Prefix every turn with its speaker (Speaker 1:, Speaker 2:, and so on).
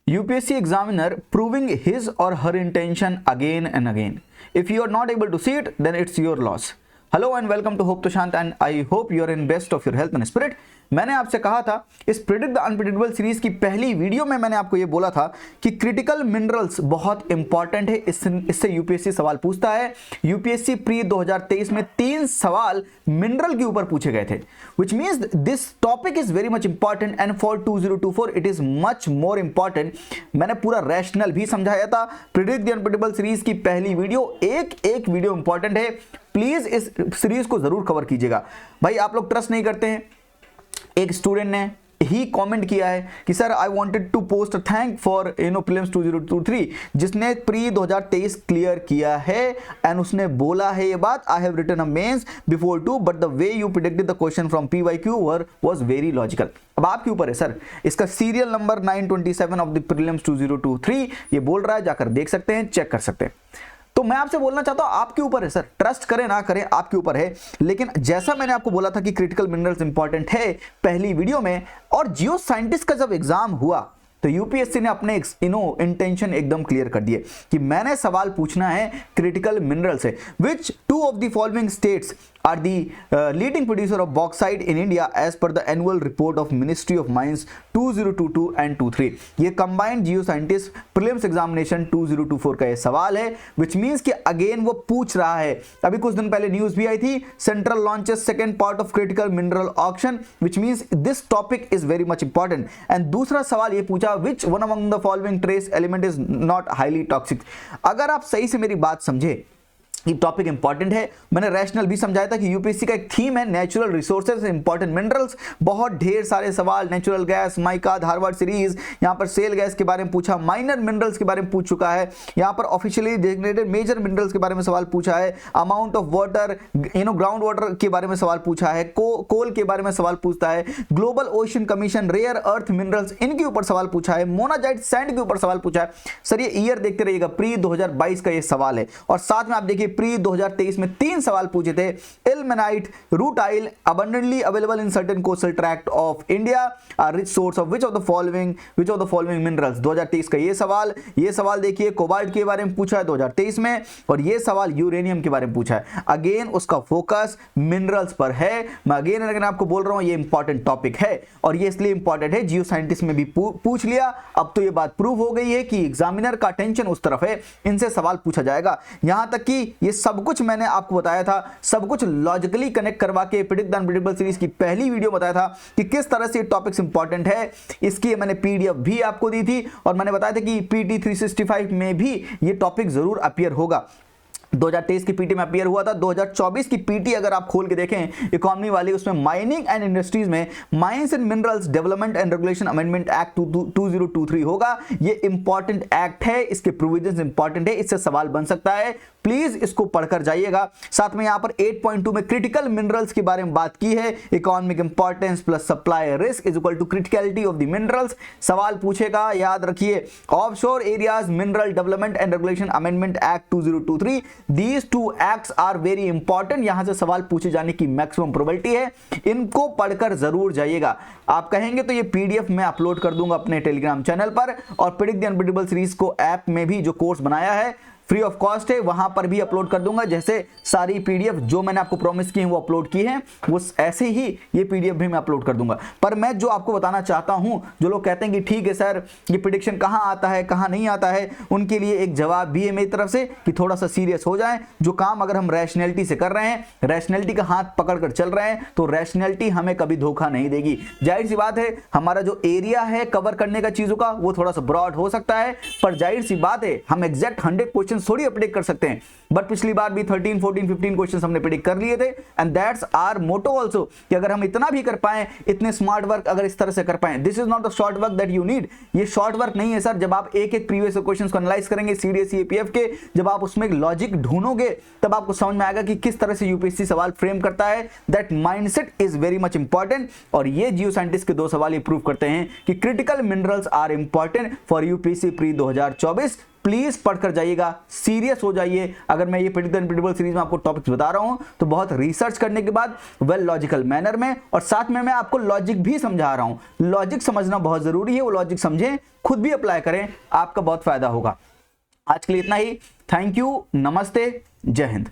Speaker 1: UPSC examiner proving his or her intention again and again. If you are not able to see it, then it's your loss. Hello and welcome to Hope to Shant, and I hope you are in best of your health and spirit. मैंने आपसे कहा था इस predict the unpredictable series की पहली video में मैंने आपको ये बोला था कि क्रिटिकल मिनरल्स बहुत इंपॉर्टेंट है, इससे यूपीएससी सवाल पूछता है। यूपीएससी प्री 2023 में 3 सवाल मिनरल के ऊपर पूछे गए थे, which means this topic is very much important and for 2024 it is much more important. मैंने पूरा रैशनल भी समझाया था। प्रिडिक्ट द अनप्रिडिक्टेबल सीरीज की पहली वीडियो एक वीडियो इंपॉर्टेंट है, प्लीज इस सीरीज को जरूर कवर कीजिएगा। भाई आप लोग ट्रस्ट नहीं करते हैं। एक स्टूडेंट ने ही कमेंट किया है कि sir I wanted to post a thank for prelims 2023, जिसने प्री 2023 क्लियर किया है एंड उसने बोला है ये बात, I have written a mains before two but the way you predicted the question from PYQ was very logical. अब आपके ऊपर है सर, इसका serial number 927 of the prelims 2023 ये बोल रहा है, जाकर देख सकते हैं, चेक कर सकते हैं। तो मैं आपसे बोलना चाहता हूं आपके ऊपर है सर, ट्रस्ट करें ना करें आपके ऊपर है। लेकिन जैसा मैंने आपको बोला था कि क्रिटिकल मिनरल्स इंपॉर्टेंट है पहली वीडियो में, और जियो साइंटिस्ट का जब एग्जाम हुआ तो यूपीएससी ने अपने इंटेंशन एकदम क्लियर कर दिए कि मैंने सवाल पूछना है क्रिटिकल मिनरल से। Which two of the following states are the leading producer of bauxite in India as per the annual report of Ministry of Mines 2022 and 23। ये combined geoscientist prelims examination 2024 का ये सवाल है, which means कि again वो पूछ रहा है। अभी कुछ दिन पहले न्यूज भी आई थी, Central launches second part of critical mineral auction, which means this topic is very much important। and दूसरा सवाल ये पूछा which one among the following trace element is not highly toxic। अगर आप सही से मेरी बात समझे, ये टॉपिक इंपॉर्टेंट है। मैंने रैशनल भी समझाया था कि यूपीएससी का एक थीम है नेचुरल रिसोर्सेज इंपॉर्टेंट मिनरल्स। बहुत ढेर सारे सवाल, natural gas, mica, Dharwad series, यहाँ पर सेल गैस के बारे में पूछा, माइनर मिनरल्स के बारे में पूछ चुका है, यहाँ पर ऑफिशियली डेजिग्नेटेड मेजर मिनरल्स के बारे में सवाल पूछा है, amount of water, ground water के बारे में सवाल पूछा है, कोल के बारे में सवाल पूछता है, global ocean commission, rare earth minerals, इनके ऊपर सवाल पूछा है, मोनाजाइट सैंड के ऊपर सवाल पूछा है। सर ये ईयर देखते रहिएगा, प्री 2022 का ये सवाल है। और साथ में आप देखिए प्री 2023 में 3 सवाल पूछे थे, ilmenite, rutile abundantly available in certain coastal tract of India are rich source of which of the following minerals। 2023 का ये सवाल देखिए, कोबाल्ट के बारे में पूछा है 2023 में, और ये सवाल यूरेनियम के बारे में पूछा है। अगेन उसका फोकस मिनरल्स पर है। मैं अगेन आपको बोल रहा हूं ये इंपॉर्टेंट टॉपिक है, और ये इसलिए इंपॉर्टेंट है, जियो साइंटिस्ट में भी पूछ लिया। अब तो ये बात प्रूव हो गई है कि एग्जामिनर का अटेंशन उस तरफ है, इनसे सवाल पूछा जाएगा। यहां तक कि ये सब कुछ मैंने आपको बताया था, सब कुछ लॉजिकली कनेक्ट करवा के प्रिडिक्ट द अनप्रिडिक्टेबल सीरीज की पहली वीडियो बताया था कि किस तरह से टॉपिक्स इंपॉर्टेंट है। इसकी मैंने पीडीएफ भी आपको दी थी, और मैंने बताया था कि PT 365 में भी ये टॉपिक जरूर अपीयर होगा। 2023 की पीटी में अपीयर हुआ था। 2024 की पीटी अगर आप खोल के देखें इकोनॉमी वाली, उसमें माइनिंग एंड इंडस्ट्रीज में mines and minerals development and regulation amendment act 2023 होगा। ये इंपॉर्टेंट एक्ट है, इसके प्रोविजंस इंपॉर्टेंट है, इससे सवाल बन सकता है, प्लीज इसको पढ़कर जाइएगा। साथ में यहां पर 8.2 में क्रिटिकल मिनरल्स के बारे में बात की है, economic importance plus supply risk is equal to criticality of the minerals. सवाल पूछेगा, याद रखिए, offshore areas mineral development and regulation amendment act 2023, These two acts are very important। यहां से सवाल पूछे जाने की मैक्सिमम प्रोबेबिलिटी है, इनको पढ़कर जरूर जाइएगा। आप कहेंगे तो ये पीडीएफ मैं अपलोड कर दूंगा अपने टेलीग्राम चैनल पर, और प्रिडिक्ट द अनप्रिडिक्टेबल सीरीज को ऐप में भी जो कोर्स बनाया है फ्री ऑफ कॉस्ट है, वहां पर भी अपलोड कर दूंगा। जैसे सारी पीडीएफ जो मैंने आपको प्रॉमिस की है वो अपलोड की है, वो ऐसे ही ये पीडीएफ भी मैं अपलोड कर दूंगा। पर मैं जो आपको बताना चाहता हूं, जो लोग कहते हैं कि ठीक है सर ये प्रेडिक्शन कहां आता है कहां नहीं आता है, उनके लिए एक जवाब भी है मेरी तरफ से कि थोड़ा सा सीरियस हो जाए। जो काम अगर हम रैशनैलिटी से कर रहे हैं, रैशनैलिटी का हाथ पकड़कर चल रहे हैं, तो रैशनैलिटी हमें कभी धोखा नहीं देगी। जाहिर सी बात है, हमारा जो एरिया है कवर करने का चीजों का वो थोड़ा सा ब्रॉड हो सकता है, पर जाहिर सी बात है हम एग्जैक्ट 100 क्वेश्चन थोड़ी प्रेडिक्ट कर सकते हैं। बट पिछली बार भी 13, 14, 15 क्वेश्चंस हमने प्रेडिक्ट कर लिए थे, and that's our motto also कि अगर हम इतना भी कर पाए, इतने स्मार्ट वर्क अगर इस तरह से कर पाए, this is not the short work that you need. ये शॉर्ट वर्क नहीं है सर। जब आप एक एक प्रीवियस क्वेश्चंस को एनालाइज करेंगे सीडीएसई एपीएफ के, जब आप उसमें लॉजिक ढूंढोगे, तब आपको समझ में आएगा कि किस तरह से यूपीएससी सवाल फ्रेम करता है। That mindset is very much important, और ये जियो साइंटिस्ट के 2 सवाल ये प्रूव करते हैं कि critical minerals are important for UPSC pre 2024 please पढ़कर जाइएगा, सीरियस हो जाइए। अगर मैं ये प्रेडिक्ट द अनप्रेडिक्टेबल सीरीज में आपको टॉपिक्स बता रहा हूं तो बहुत रिसर्च करने के बाद वेल लॉजिकल मैनर में, और साथ में मैं आपको लॉजिक भी समझा रहा हूं। लॉजिक समझना बहुत जरूरी है, वो लॉजिक समझें, खुद भी अप्लाई करें, आपका बहुत फायदा होगा। आज के लिए इतना ही। थैंक यू, नमस्ते, जय हिंद।